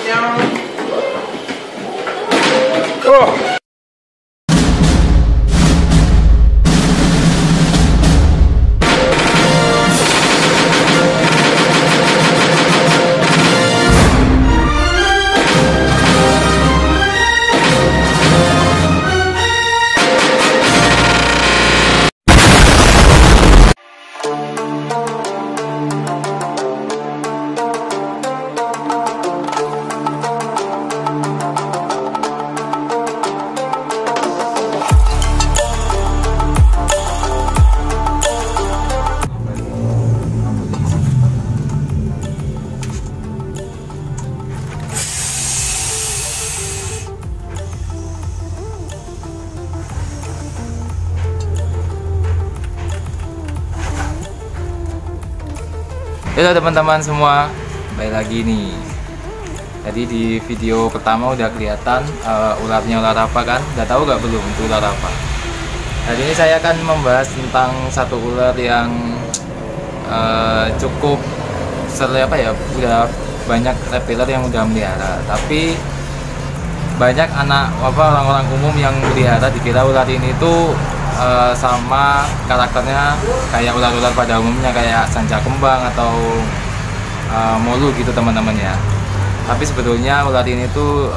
Oh. Halo teman-teman semua, kembali lagi nih. Jadi di video pertama udah kelihatan ularnya ular apa kan? Udah tahu gak belum itu ular apa? Hari ini saya akan membahas tentang satu ular yang cukup udah banyak reptiler yang udah melihara. Tapi banyak orang-orang umum yang melihara dikira ular ini tuh sama karakternya kayak ular-ular pada umumnya, kayak sanca kembang atau molu gitu teman-teman ya. Tapi sebetulnya ular ini tuh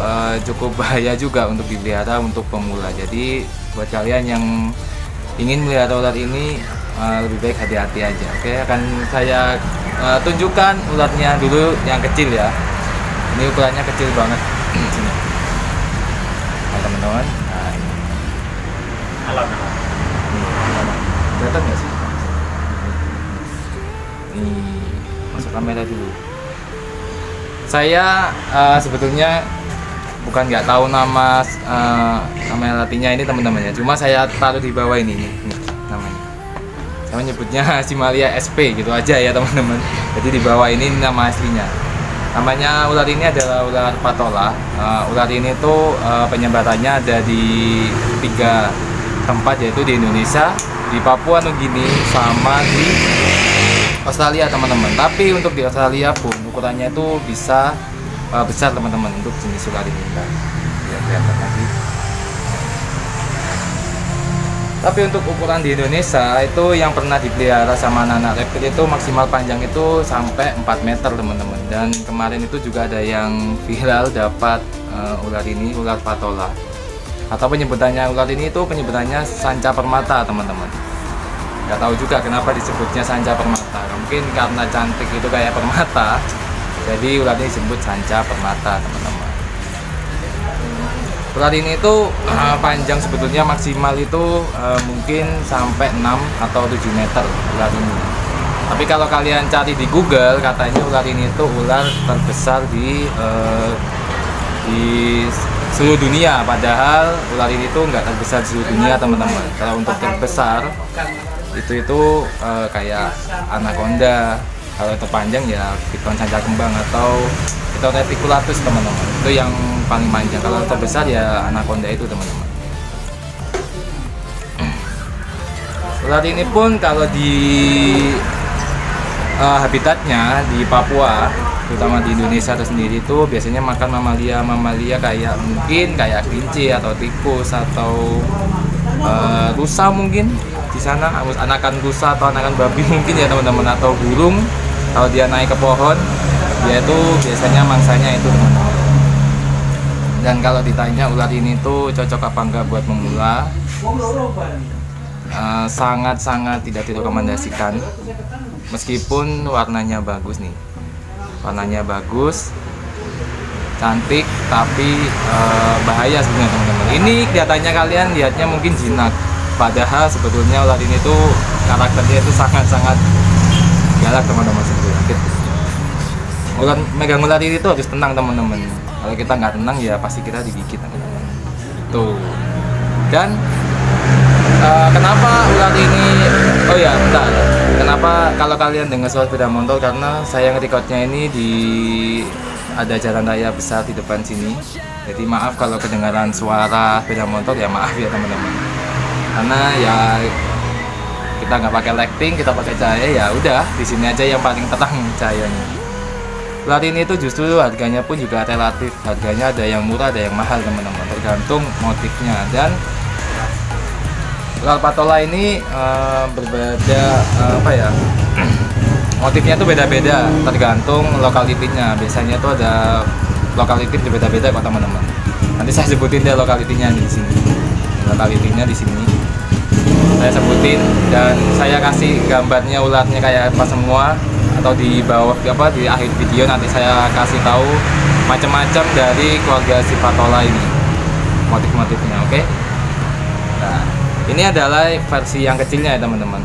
cukup bahaya juga untuk dipelihara untuk pemula. Jadi buat kalian yang ingin melihara ular ini lebih baik hati-hati aja. Oke, akan saya tunjukkan ularnya dulu yang kecil ya. Ini ukurannya kecil banget. Sini. Nah, teman-teman. Nah, ini. Halo. Kelihatan nggak sih? Nih, masuk kamera dulu. Saya sebetulnya bukan nggak tahu nama melatinya ini teman-teman ya. Cuma saya taruh di bawah ini namanya. Saya menyebutnya Simalia SP gitu aja ya teman-teman. Jadi di bawah ini nama aslinya. Namanya ular ini adalah ular patola. Ular ini tuh penyebarannya ada di 3 tempat, yaitu di Indonesia, di Papua Nugini, sama di Australia teman-teman. Tapi untuk di Australia pun ukurannya itu bisa besar teman-teman untuk jenis ular ini. Lihat lagi. Tapi untuk ukuran di Indonesia itu yang pernah dipelihara sama anak reptil itu maksimal panjang itu sampai 4 meter teman-teman. Dan kemarin itu juga ada yang viral dapat ular ini, ular patola. Atau penyebutannya ular ini itu penyebutannya sanca permata teman-teman. Nggak tahu juga kenapa disebutnya sanca permata. Mungkin karena cantik itu kayak permata, jadi ular ini disebut sanca permata teman-teman. Ular ini itu panjang sebetulnya maksimal itu mungkin sampai 6 atau 7 meter ular ini. Tapi kalau kalian cari di Google, katanya ular ini itu ular terbesar di seluruh dunia, padahal ular ini tuh nggak terbesar di seluruh dunia teman-teman. Kalau untuk terbesar itu kayak anaconda, kalau terpanjang ya piton sanca kembang atau piton reticulatus teman-teman, itu yang paling panjang. Kalau terbesar ya anaconda itu teman-teman. Ular ini pun kalau di habitatnya di Papua, terutama di Indonesia tersendiri itu biasanya makan mamalia kayak mungkin kayak kelinci atau tikus atau rusa mungkin di sana, anakan rusa atau anakan babi mungkin ya teman-teman, atau burung. Kalau dia naik ke pohon, dia itu biasanya mangsanya itu teman-teman. Dan kalau ditanya ular ini tuh cocok apa enggak buat pemula, sangat-sangat tidak direkomendasikan. Meskipun warnanya bagus nih, warnanya bagus, cantik, tapi bahaya sebenarnya teman-teman. Ini kelihatannya kalian lihatnya mungkin jinak, padahal sebetulnya ular ini tuh karakternya itu sangat-sangat galak teman-teman sebetulnya. Megang ular ini tuh harus tenang teman-teman. Kalau kita nggak tenang ya pasti kita digigit teman-teman. Tuh. Dan kenapa ular ini? Oh ya, bentar. Kenapa kalau kalian dengar suara sepeda motor? Karena saya nge-recordnya ini ada jalan raya besar di depan sini. Jadi maaf kalau kedengaran suara sepeda motor, ya maaf ya teman-teman. Karena ya kita nggak pakai lighting, kita pakai cahaya, ya udah di sini aja yang paling terang cahayanya. ular ini itu justru harganya pun juga relatif, harganya ada yang murah ada yang mahal teman-teman, tergantung motifnya. Dan ular patola ini berbeda motifnya tuh beda-beda tergantung lokalitinya. Biasanya tuh ada lokaliti beda-beda kok teman-teman. Nanti saya sebutin deh lokalitinya di sini. Lokalitinya di sini saya sebutin, dan saya kasih gambarnya ularnya kayak apa semua, atau di bawah di akhir video nanti saya kasih tahu macam-macam dari keluarga si patola ini, motif-motifnya. Oke. Nah, ini adalah versi yang kecilnya ya teman-teman.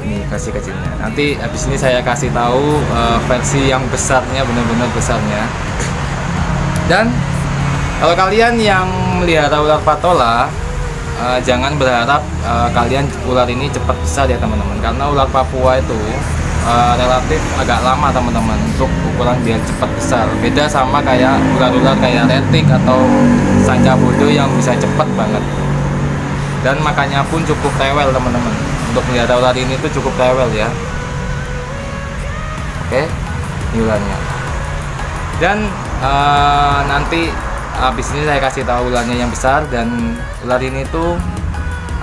Ini versi kecilnya. Nanti habis ini saya kasih tahu versi yang besarnya, benar-benar besarnya. Dan kalau kalian yang melihara ular patola, jangan berharap kalian ular ini cepat besar ya teman-teman, karena ular Papua itu relatif agak lama teman-teman untuk ukuran biar cepat besar. Beda sama kayak ular-ular kayak retik atau sanca bodo yang bisa cepat banget. Dan makanya pun cukup rewel teman-teman. Untuk melihara ular ini tuh cukup rewel ya. Oke, ini ularnya. Dan nanti habis ini saya kasih tahu ularnya yang besar. Dan ular ini tuh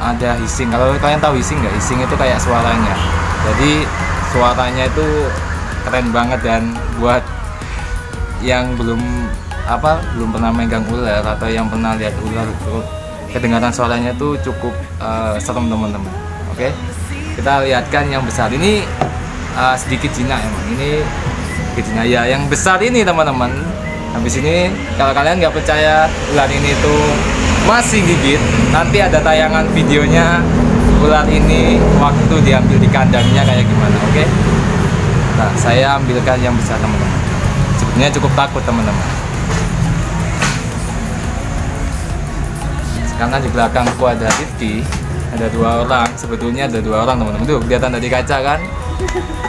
ada hissing. Kalau kalian tahu hissing nggak? Hissing itu kayak suaranya. Jadi suaranya itu keren banget, dan buat yang belum pernah megang ular atau yang pernah lihat ular itu, kedengaran suaranya tuh cukup serem teman-teman. Oke, kita lihatkan yang besar ini. Sedikit jinak emang ini, sedikit jinak ya. Yang besar ini teman-teman, habis ini kalau kalian nggak percaya ular ini tuh masih gigit, nanti ada tayangan videonya ular ini waktu diambil di kandangnya kayak gimana. Oke. Nah, saya ambilkan yang besar teman-teman. Sebenarnya cukup takut teman-teman, karena di belakangku ada Rifki, ada 2 orang. Sebetulnya ada 2 orang teman-teman, tuh kelihatan dari kaca kan.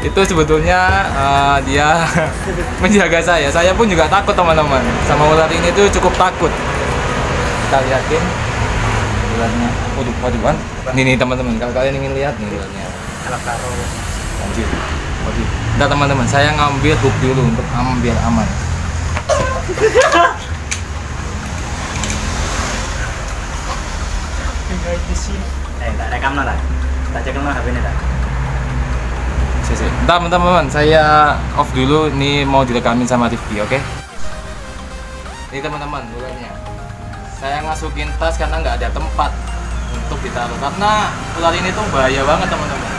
Itu sebetulnya dia menjaga saya. Saya pun juga takut teman-teman sama ular ini tuh, cukup takut. Kita lihatin ularnya. Waduh. Ini teman-teman, kalau kalian ingin lihat nih ularnya. Lanjut. Waduh. Nah teman-teman, saya ngambil hook dulu untuk biar aman. Tak rekam lah. Tak cek HP ini tak. Bentar teman-teman, saya off dulu. Ini mau direkamin sama Rifki, oke? Ini teman-teman ularnya. Saya masukin tas karena nggak ada tempat untuk ditaruh, karena ular ini tuh bahaya banget teman-teman.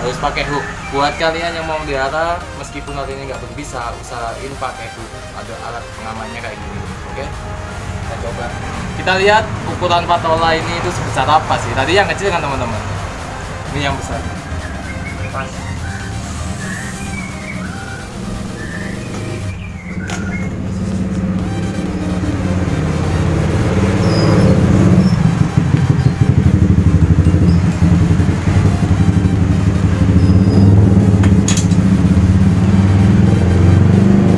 Harus pakai hook. Buat kalian yang mau melihara, meskipun ular ini nggak berbisa, usahain pakai hook. Ada alat pengamannya kayak gini, oke? Kita coba. Kita lihat ukuran patola ini itu sebesar apa sih? Tadi yang kecil kan teman-teman. Ini yang besar. Pas.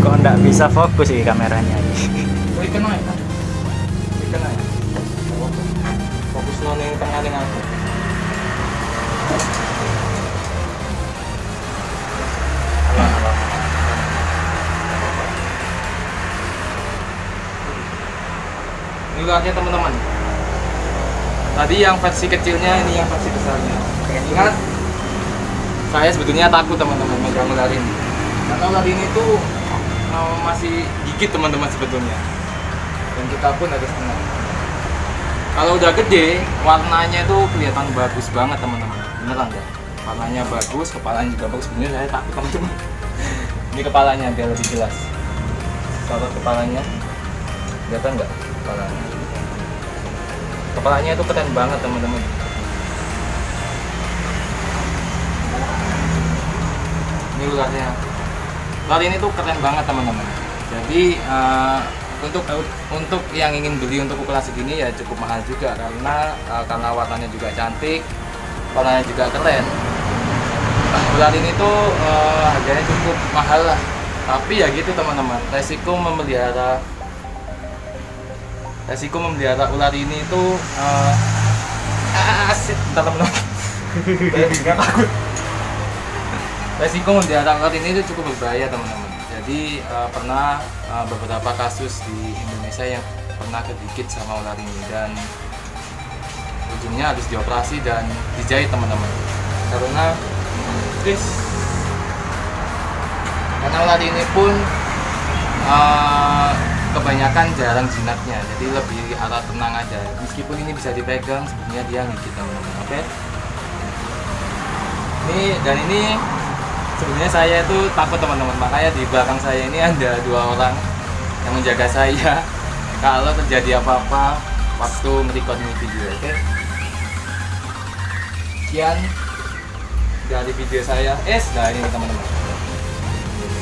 Kok nggak bisa fokus sih kameranya ini? Ikan aja. Fokus noning tengah dengan aku. Halo. Ini ularnya teman-teman. Tadi yang versi kecilnya, ini yang versi besarnya. Ingat, saya sebetulnya takut teman-teman megang ular ini, karena ular ini tuh masih gigit teman-teman sebetulnya. Dan kita pun harus tenang. Kalau udah gede, warnanya itu kelihatan bagus banget teman-teman. Beneran deh, warnanya bagus, kepalanya juga bagus. Sebenarnya saya takut teman-teman. Ini kepalanya biar lebih jelas. Sorot kepalanya, kelihatan nggak kepalanya? Kepalanya itu keren banget teman-teman. Ini ularnya. Ular ini tuh keren banget teman-teman. Jadi untuk yang ingin beli untuk ukuran segini ya cukup mahal juga, karena warnanya juga cantik, warnanya juga keren. Ular ini tuh harganya cukup mahal lah. Tapi ya gitu teman-teman, resiko memelihara ular ini itu asik, bentar teman-teman. Takut. Resiko memelihara ular ini itu cukup berbahaya teman-teman. Jadi pernah beberapa kasus di Indonesia yang pernah kegigit sama ular ini dan ujungnya habis dioperasi dan dijahit teman-teman. Karena ular ini pun kebanyakan jarang jimatnya, jadi lebih arah tenang aja. Meskipun ini bisa dipegang, sebenarnya dia gigit teman-teman. Oke. Ini sebenarnya saya itu takut teman-teman, makanya di belakang saya ini ada 2 orang yang menjaga saya kalau terjadi apa-apa waktu merecord ini video. Oke. Sekian dari video saya. Nah ini teman-teman,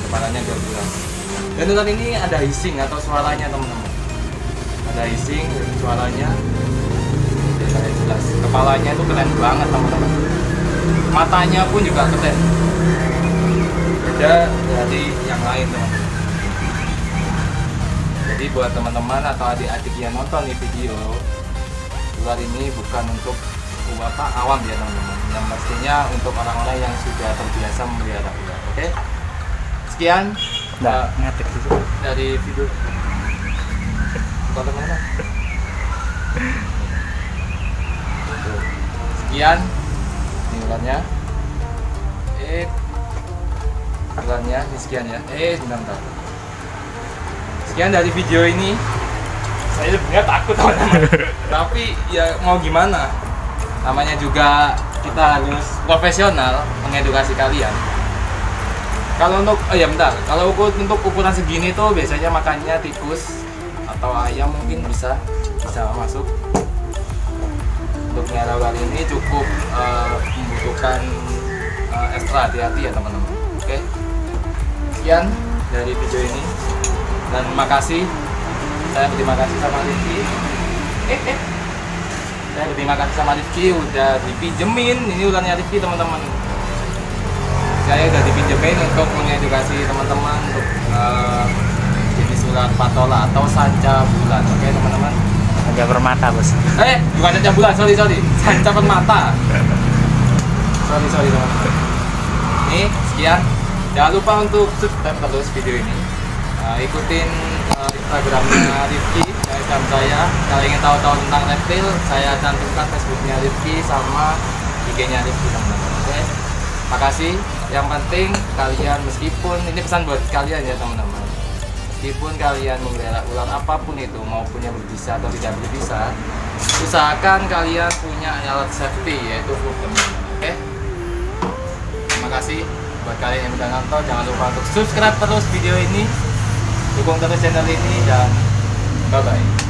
kepalanya 12. Dan ular ini ada hissing atau suaranya teman-teman. Ada hissing, suaranya saya jelas. Kepalanya itu keren banget teman-teman. Matanya pun juga keren. Beda dari yang lain teman-teman. Jadi buat teman-teman atau adik-adik yang nonton di video, ular ini bukan untuk awam ya teman-teman. Yang pastinya untuk orang-orang yang sudah terbiasa memelihara ular. Oke. Sekian. Ngatik dulu Dari video mana? Sekian ini ularnya. Ularnya ini sekian ya. Bentar. Sekian dari video ini. Saya sebenarnya takut teman-teman. Tapi ya mau gimana? Namanya juga kita harus profesional mengedukasi kalian. Kalau untuk untuk ukuran segini tuh biasanya makannya tikus atau ayam mungkin bisa masuk. Untuk melihara ular ini cukup membutuhkan ekstra hati-hati ya teman-teman. Oke. Sekian dari video ini dan makasih. Saya berterima kasih sama Rifki. Saya berterima kasih sama Rifki udah dipinjemin ini ularnya Rifki teman-teman. Saya udah dipinjemin untuk mengedukasi teman-teman untuk jenis ular patola atau sanca bulan. Oke teman-teman. Sanca permata bos. Bukan sanca bulan, sorry. Sanca permata. Sorry teman-teman. Ini sekian. Jangan lupa untuk subscribe terus video ini. Ikutin Instagramnya Rifki, Instagram saya. Kalau ingin tahu tentang reptil, saya cantumkan Facebooknya Rifki sama IG-nya Rifki teman-teman. Oke. Makasih. Yang penting kalian, meskipun ini pesan buat kalian ya teman-teman, meskipun kalian memelihara ular apapun itu, maupun yang berbisa atau tidak berbisa, usahakan kalian punya alat safety yaitu hook teman-teman. Oke. Terima kasih buat kalian yang udah nonton. Jangan lupa untuk subscribe terus video ini, dukung terus channel ini, dan bye bye.